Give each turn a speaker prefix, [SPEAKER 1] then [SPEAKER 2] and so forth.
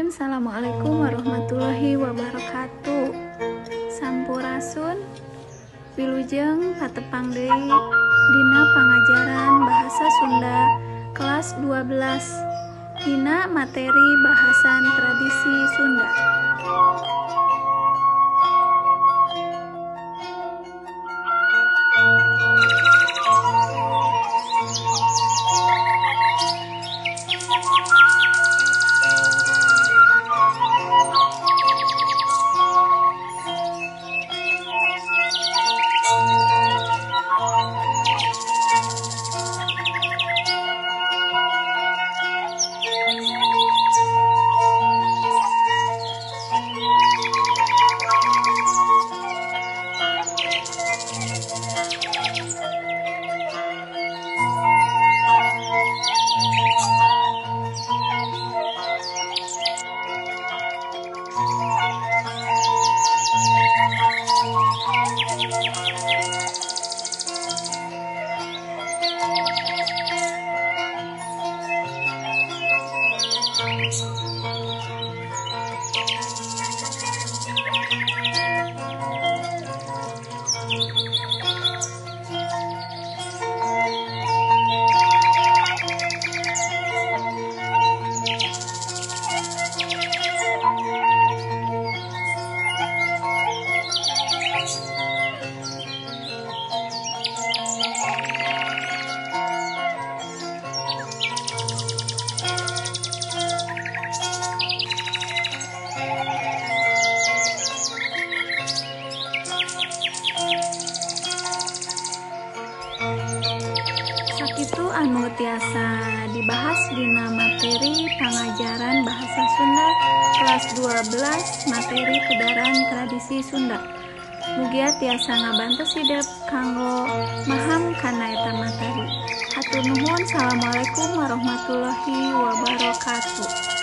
[SPEAKER 1] Nuhun, Assalamualaikum warahmatullahi wabarakatuh. Sampurasun wilujeng patepang deui dina pangajaran bahasa Sunda kelas 12 dina materi bahasan tradisi Sunda. Sakitu anu tiasa dibahas dina materi pangajaran bahasa Sunda kelas 12 materi pedaran tradisi Sunda. Mugia tiasa ngabantu sidep kanggo maham kana eta materi. Hatur nuhun. Assalamualaikum warahmatullahi wabarakatuh.